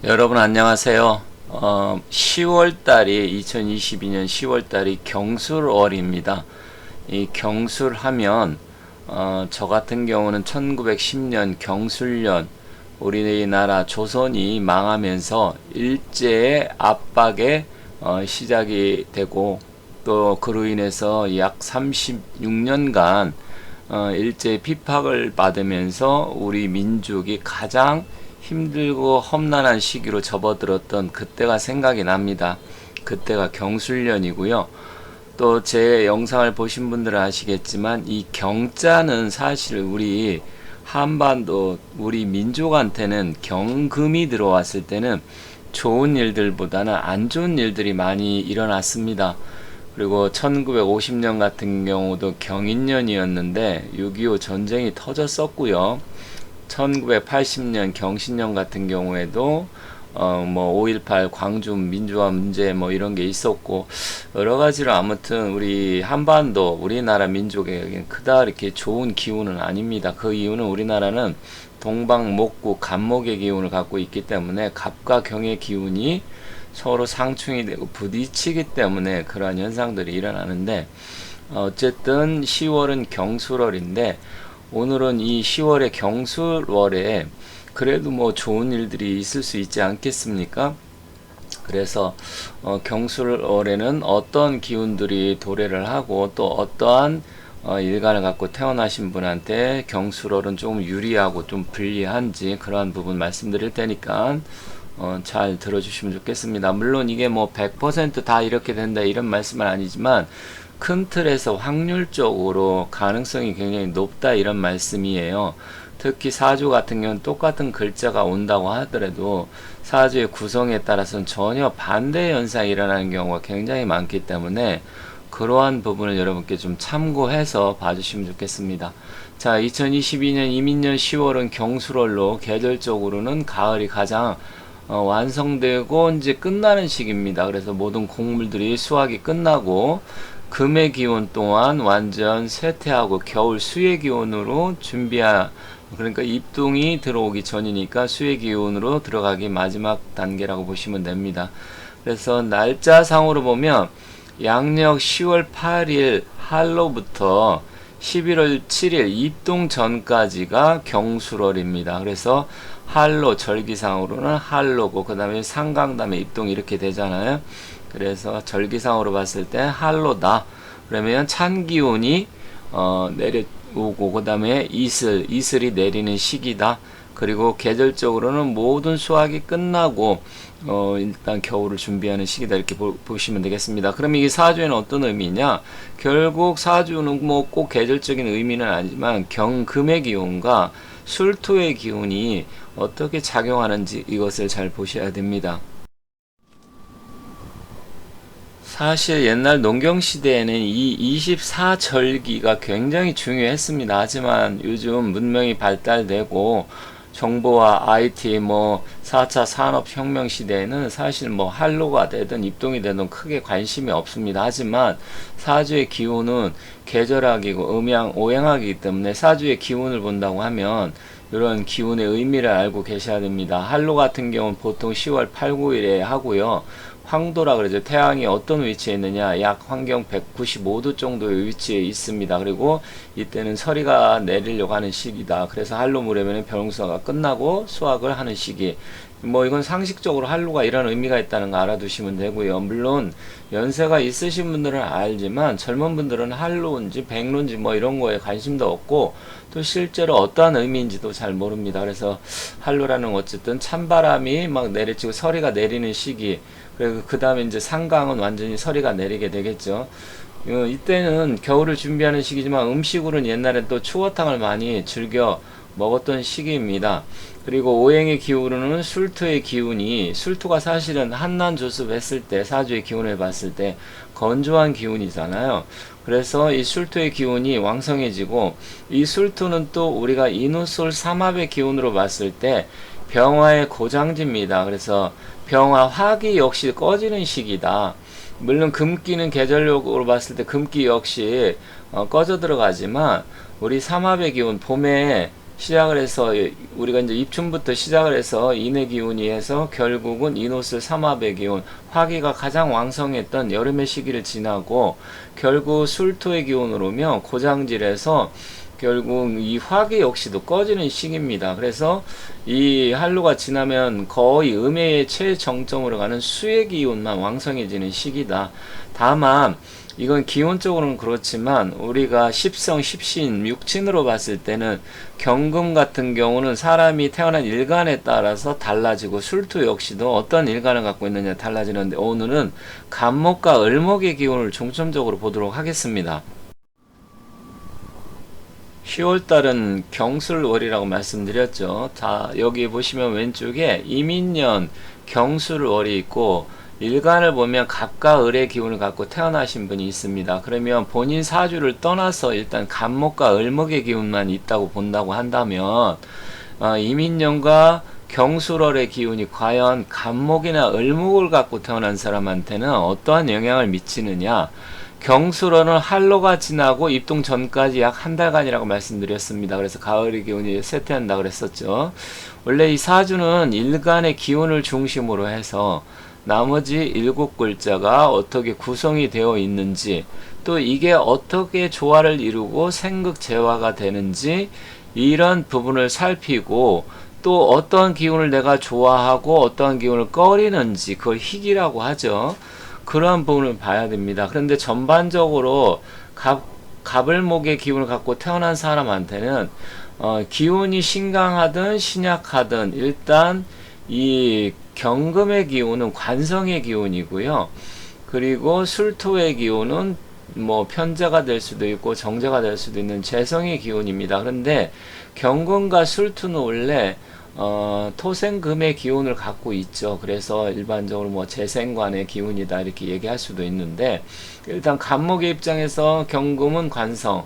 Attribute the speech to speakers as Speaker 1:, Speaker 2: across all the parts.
Speaker 1: 여러분 안녕하세요. 10월달이 2022년 10월달이 경술월입니다. 이 경술하면 저 같은 경우는 1910년 경술년 우리나라 조선이 망하면서 일제의 압박에 시작이 되고 또 그로 인해서 약 36년간 일제의 핍박을 받으면서 우리 민족이 가장 힘들고 험난한 시기로 접어들었던 그때가 생각이 납니다. 그때가 경술년이고요. 또 제 영상을 보신 분들은 아시겠지만 이 경자는 사실 우리 한반도 우리 민족한테는 경금이 들어왔을 때는 좋은 일들보다는 안 좋은 일들이 많이 일어났습니다. 그리고 1950년 같은 경우도 경인년이었는데 6.25 전쟁이 터졌었고요. 1980년 경신년 같은 경우에도 5.18 광주 민주화 문제 이런 게 있었고 여러 가지로 아무튼 우리 한반도 우리나라 민족에겐 그다 이렇게 좋은 기운은 아닙니다. 그 이유는 우리나라는 동방목구 간목의 기운을 갖고 있기 때문에 갑과 경의 기운이 서로 상충이 되고 부딪히기 때문에 그러한 현상들이 일어나는데 어쨌든 10월은 경술월인데 오늘은 이 10월의 경술월에 그래도 좋은 일들이 있을 수 있지 않겠습니까? 그래서 경술월에는 어떤 기운들이 도래를 하고 또 어떠한 일간을 갖고 태어나신 분한테 경술월은 조금 유리하고 좀 불리한지 그러한 부분 말씀드릴 테니까 잘 들어주시면 좋겠습니다. 물론 이게 100%다 이렇게 된다 이런 말씀은 아니지만 큰 틀에서 확률적으로 가능성이 굉장히 높다 이런 말씀이에요. 특히 사주 같은 경우는 똑같은 글자가 온다고 하더라도 사주의 구성에 따라서는 전혀 반대 현상이 일어나는 경우가 굉장히 많기 때문에 그러한 부분을 여러분께 좀 참고해서 봐주시면 좋겠습니다. 자, 2022년 이민년 10월은 경술월로 계절적으로는 가을이 가장 완성되고 이제 끝나는 시기입니다. 그래서 모든 곡물들이 수확이 끝나고 금의 기온 또한 완전 쇠퇴하고 겨울 수의 기온으로 그러니까 입동이 들어오기 전이니까 수의 기온으로 들어가기 마지막 단계라고 보시면 됩니다. 그래서 날짜상으로 보면 양력 10월 8일 할로부터 11월 7일 입동 전까지가 경술월입니다. 그래서 할로 절기상으로는 할로고 그 다음에 상강 다음에 입동 이렇게 되잖아요. 그래서 절기상으로 봤을 때 할로다. 그러면 찬 기온이 내려오고 그 다음에 이슬이 내리는 시기다. 그리고 계절적으로는 모든 수확이 끝나고 일단 겨울을 준비하는 시기다 이렇게 보시면 되겠습니다. 그럼 이게 사주에는 어떤 의미냐? 결국 사주는 꼭 계절적인 의미는 아니지만 경금의 기운과 술토의 기운이 어떻게 작용하는지 이것을 잘 보셔야 됩니다. 사실 옛날 농경시대에는 이 24절기가 굉장히 중요했습니다. 하지만 요즘 문명이 발달되고 정보와 IT 4차 산업혁명 시대에는 사실 한로가 되든 입동이 되든 크게 관심이 없습니다. 하지만 사주의 기운은 계절학이고 오행학이기 때문에 사주의 기운을 본다고 하면 이런 기운의 의미를 알고 계셔야 됩니다. 한로 같은 경우는 보통 10월 8, 9일에 하고요. 황도라 그러죠. 태양이 어떤 위치에 있느냐, 약 환경 195도 정도의 위치에 있습니다. 그리고 이때는 서리가 내리려고 하는 시기다. 그래서 한로 무렵에는 벼농수가 끝나고 수확을 하는 시기. 이건 상식적으로 한로가 이런 의미가 있다는 거 알아두시면 되고요. 물론 연세가 있으신 분들은 알지만 젊은 분들은 한로인지 백로인지 이런 거에 관심도 없고 또 실제로 어떠한 의미인지도 잘 모릅니다. 그래서 한로라는 어쨌든 찬바람이 막 내리치고 서리가 내리는 시기. 그리고 그 다음에 이제 상강은 완전히 서리가 내리게 되겠죠. 이때는 겨울을 준비하는 시기지만 음식으로는 옛날엔 또 추어탕을 많이 즐겨 먹었던 시기입니다. 그리고 오행의 기운으로는 술토의 기운이 술토가 사실은 한난조습 했을 때 사주의 기운을 봤을 때 건조한 기운이잖아요. 그래서 이 술토의 기운이 왕성해지고 이 술토는 또 우리가 인후솔 삼합의 기운으로 봤을 때 병화의 고장지입니다. 그래서 병화 화기 역시 꺼지는 시기다. 물론 금기는 계절력으로 봤을 때 금기 역시 꺼져 들어가지만 우리 삼합의 기운 봄에 시작을 해서 우리가 이제 입춘부터 시작을 해서 인의 기운이 해서 결국은 인호술 삼합의 기운, 화기가 가장 왕성했던 여름의 시기를 지나고 결국 술토의 기운으로 오면 고장질에서 결국 이 화기 역시도 꺼지는 시기입니다. 그래서 이 한로가 지나면 거의 음해의 최정점으로 가는 수의 기운만 왕성해지는 시기다. 다만 이건 기온적으로는 그렇지만 우리가 십성, 십신, 육친으로 봤을 때는 경금 같은 경우는 사람이 태어난 일간에 따라서 달라지고 술토 역시도 어떤 일간을 갖고 있느냐 달라지는데 오늘은 간목과 을목의 기운을 중점적으로 보도록 하겠습니다. 10월달은 경술월이라고 말씀드렸죠. 자, 여기 보시면 왼쪽에 이민년 경술월이 있고 일간을 보면 갑과 을의 기운을 갖고 태어나신 분이 있습니다. 그러면 본인 사주를 떠나서 일단 간목과 을목의 기운만 있다고 본다고 한다면 이민년과 경술월의 기운이 과연 간목이나 을목을 갖고 태어난 사람한테는 어떠한 영향을 미치느냐. 경술월은 한로가 지나고 입동 전까지 약 한 달간이라고 말씀드렸습니다. 그래서 가을의 기운이 쇠퇴한다 그랬었죠. 원래 이 사주는 일간의 기운을 중심으로 해서 나머지 7글자가 어떻게 구성이 되어 있는지 또 이게 어떻게 조화를 이루고 생극재화가 되는지 이런 부분을 살피고 또 어떠한 기운을 내가 좋아하고 어떠한 기운을 꺼리는지 그걸 희기라고 하죠. 그러한 부분을 봐야 됩니다. 그런데 전반적으로 갑을목의 기운을 갖고 태어난 사람한테는 기운이 신강하든 신약하든 일단 이 경금의 기운은 관성의 기운이고요. 그리고 술토의 기운은 뭐 편재가 될 수도 있고 정제가 될 수도 있는 재성의 기운입니다. 그런데 경금과 술토는 원래 토생금의 기운을 갖고 있죠. 그래서 일반적으로 뭐 재생관의 기운이다 이렇게 얘기할 수도 있는데 일단 간목의 입장에서 경금은 관성,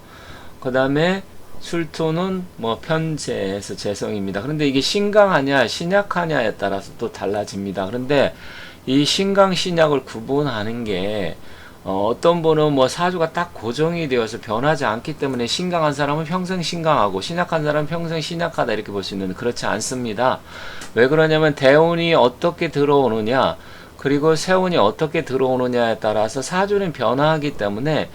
Speaker 1: 그 다음에 술토는 뭐 편재에서 재성입니다. 그런데 이게 신강하냐 신약하냐에 따라서 또 달라집니다. 그런데 이 신강 신약을 구분하는 게 어떤 분은 뭐 사주가 딱 고정이 되어서 변하지 않기 때문에 신강한 사람은 평생 신강하고 신약한 사람은 평생 신약하다 이렇게 볼 수 있는데 그렇지 않습니다. 왜 그러냐면 대운이 어떻게 들어오느냐 그리고 세운이 어떻게 들어오느냐에 따라서 사주는 변화하기 때문에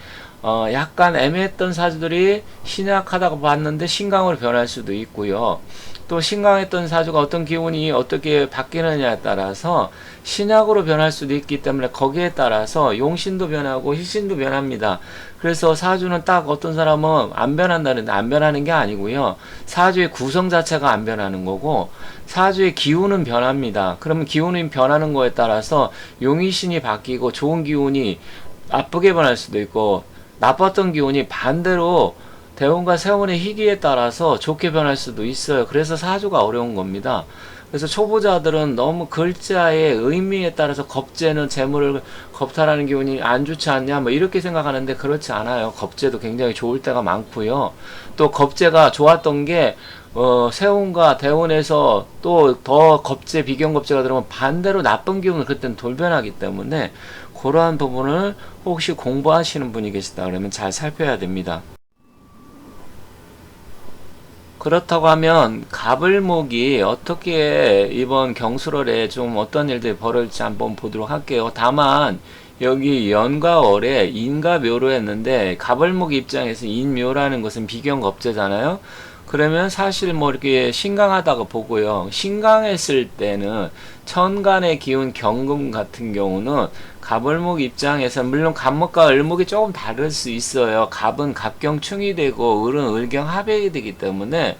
Speaker 1: 약간 애매했던 사주들이 신약하다고 봤는데 신강으로 변할 수도 있고요. 또 신강했던 사주가 어떤 기운이 어떻게 바뀌느냐에 따라서 신약으로 변할 수도 있기 때문에 거기에 따라서 용신도 변하고 희신도 변합니다. 그래서 사주는 딱 어떤 사람은 안 변한다는데 안 변하는 게 아니고요. 사주의 구성 자체가 안 변하는 거고 사주의 기운은 변합니다. 그러면 기운이 변하는 거에 따라서 용의신이 바뀌고 좋은 기운이 나쁘게 변할 수도 있고 나빴던 기운이 반대로 대운과 세운의 희기에 따라서 좋게 변할 수도 있어요. 그래서 사주가 어려운 겁니다. 그래서 초보자들은 너무 글자의 의미에 따라서 겁재는 재물을 겁탈하는 기운이 안 좋지 않냐 뭐 이렇게 생각하는데 그렇지 않아요. 겁재도 굉장히 좋을 때가 많고요. 또 겁재가 좋았던 게 세운과 대운에서 또 더 겁재 비견겁재가 들어오면 반대로 나쁜 기운을 그때는 돌변하기 때문에 그러한 부분을 혹시 공부하시는 분이 계시다 그러면 잘 살펴야 됩니다. 그렇다고 하면 갑을목이 어떻게 이번 경술월에 좀 어떤 일들이 벌어질지 한번 보도록 할게요. 다만 여기 연과 월에 인과 묘로 했는데 갑을목 입장에서 인묘라는 것은 비견겁재잖아요. 그러면 사실 뭐 이렇게 신강하다고 보고요. 신강했을 때는 천간의 기운 경금 같은 경우는 갑을목 입장에서 물론 갑목과 을목이 조금 다를 수 있어요. 갑은 갑경충이 되고 을은 을경합액이 되기 때문에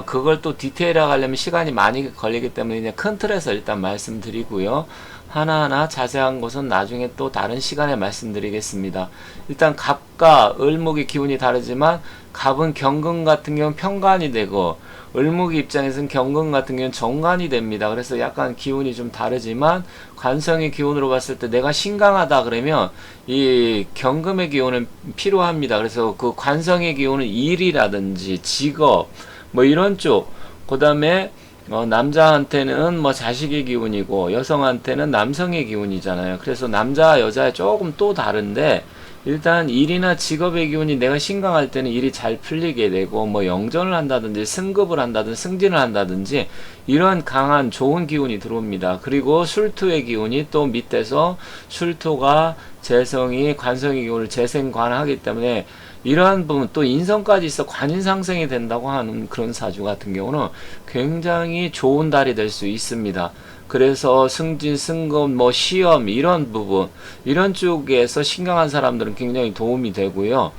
Speaker 1: 그걸 또 디테일하게 하려면 시간이 많이 걸리기 때문에 그냥 큰 틀에서 일단 말씀드리고요. 하나하나 자세한 것은 나중에 또 다른 시간에 말씀드리겠습니다. 일단 갑과 을목의 기운이 다르지만 갑은 경금 같은 경우는 편관이 되고 을목 입장에서는 경금 같은 경우는 정관이 됩니다. 그래서 약간 기운이 좀 다르지만 관성의 기운으로 봤을 때 내가 신강하다 그러면 이 경금의 기운은 필요합니다. 그래서 그 관성의 기운은 일이라든지 직업 뭐 이런 쪽, 그 다음에 남자한테는 뭐 자식의 기운이고 여성한테는 남성의 기운이잖아요. 그래서 남자 여자에 조금 또 다른데 일단 일이나 직업의 기운이 내가 신강할 때는 일이 잘 풀리게 되고 뭐 영전을 한다든지 승급을 한다든지 승진을 한다든지 이런 강한 좋은 기운이 들어옵니다. 그리고 술토의 기운이 또 밑에서 술토가 재성이 관성의 기운을 재생관하기 때문에 이러한 부분 또 인성까지 있어 관인상생이 된다고 하는 그런 사주 같은 경우는 굉장히 좋은 달이 될 수 있습니다. 그래서 승진, 승급, 뭐 시험 이런 부분 이런 쪽에서 신강한 사람들은 굉장히 도움이 되고요.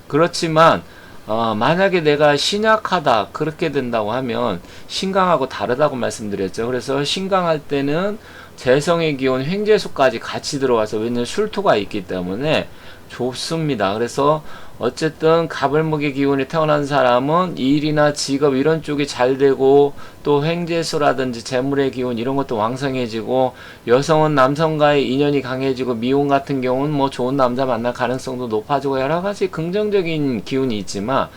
Speaker 1: 그렇지만 만약에 내가 신약하다 그렇게 된다고 하면 신강하고 다르다고 말씀드렸죠. 그래서 신강할 때는 재성의 기운 횡재수까지 같이 들어와서 왜냐면 술토가 있기 때문에 좋습니다. 그래서 어쨌든 갑을목의 기운이 태어난 사람은 일이나 직업 이런 쪽이 잘 되고 또 횡재수라든지 재물의 기운 이런 것도 왕성해지고 여성은 남성과의 인연이 강해지고 미혼 같은 경우는 뭐 좋은 남자 만날 가능성도 높아지고 여러 가지 긍정적인 기운이 있지만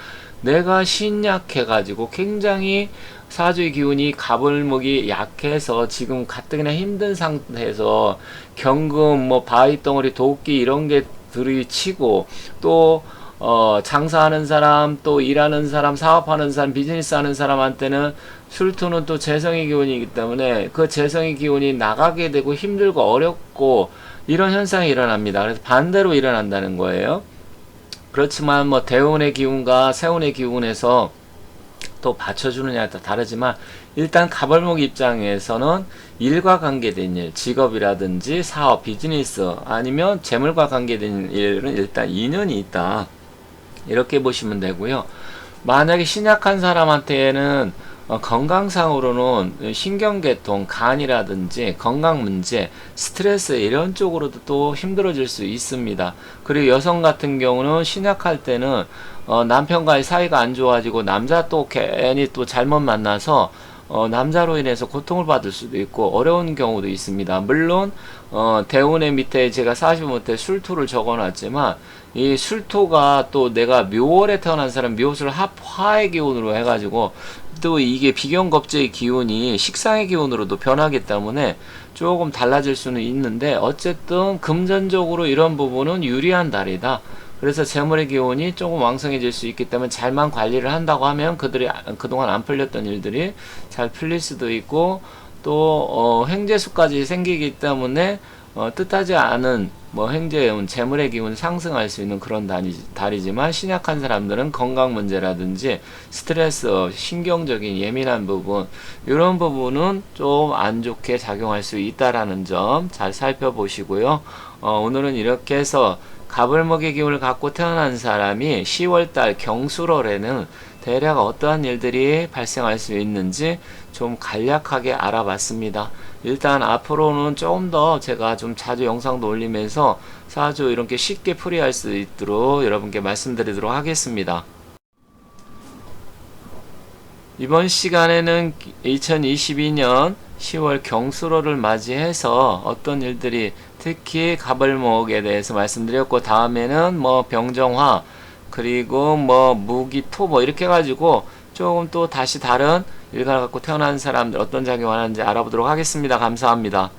Speaker 1: 내가 신약해가지고 굉장히 사주의 기운이 갑을목이 약해서 지금 가뜩이나 힘든 상태에서 경금 뭐 바위덩어리 도끼 이런 게 들이치고 또 장사하는 사람 또 일하는 사람 사업하는 사람 비즈니스 하는 사람한테는 술토는 또 재성의 기운이기 때문에 그 재성의 기운이 나가게 되고 힘들고 어렵고 이런 현상이 일어납니다. 그래서 반대로 일어난다는 거예요. 그렇지만 뭐 대운의 기운과 세운의 기운에서 또 받쳐주느냐에 따라 다르지만 일단 갑을목 입장에서는 일과 관계된 일, 직업이라든지 사업, 비즈니스 아니면 재물과 관계된 일은 일단 인연이 있다. 이렇게 보시면 되고요. 만약에 신약한 사람한테는 건강상으로는 신경계통, 간이라든지 건강 문제, 스트레스 이런 쪽으로도 또 힘들어질 수 있습니다. 그리고 여성 같은 경우는 신약할 때는 남편과의 사이가 안 좋아지고 남자 또 괜히 또 잘못 만나서 남자로 인해서 고통을 받을 수도 있고 어려운 경우도 있습니다. 물론 대운의 밑에 제가 45문태 술토를 적어놨지만 이 술토가 또 내가 묘월에 태어난 사람 묘술 합화의 기운으로 해가지고 또 이게 비경겁제의 기운이 식상의 기운으로도 변하기 때문에 조금 달라질 수는 있는데 어쨌든 금전적으로 이런 부분은 유리한 달이다. 그래서 재물의 기운이 조금 왕성해질 수 있기 때문에 잘만 관리를 한다고 하면 그들이 그동안 안 풀렸던 일들이 잘 풀릴 수도 있고 또 횡재수까지 생기기 때문에 뜻하지 않은 뭐 횡재운 재물의 기운 상승할 수 있는 그런 달이지만 신약한 사람들은 건강 문제라든지 스트레스, 신경적인 예민한 부분 이런 부분은 좀 안 좋게 작용할 수 있다라는 점 잘 살펴보시고요. 오늘은 이렇게 해서 갑을목의 기운을 갖고 태어난 사람이 10월달 경술월에는 대략 어떠한 일들이 발생할 수 있는지 좀 간략하게 알아봤습니다. 일단 앞으로는 조금 더 제가 좀 자주 영상도 올리면서 사주 이렇게 쉽게 풀이할 수 있도록 여러분께 말씀드리도록 하겠습니다. 이번 시간에는 2022년 10월 경술월을 맞이해서 어떤 일들이 특히 갑을목에 대해서 말씀드렸고 다음에는 뭐 병정화 그리고 뭐 무기토 뭐 이렇게 해가지고 조금 또 다시 다른 일간을 갖고 태어난 사람들 어떤 작용을 하는지 알아보도록 하겠습니다. 감사합니다.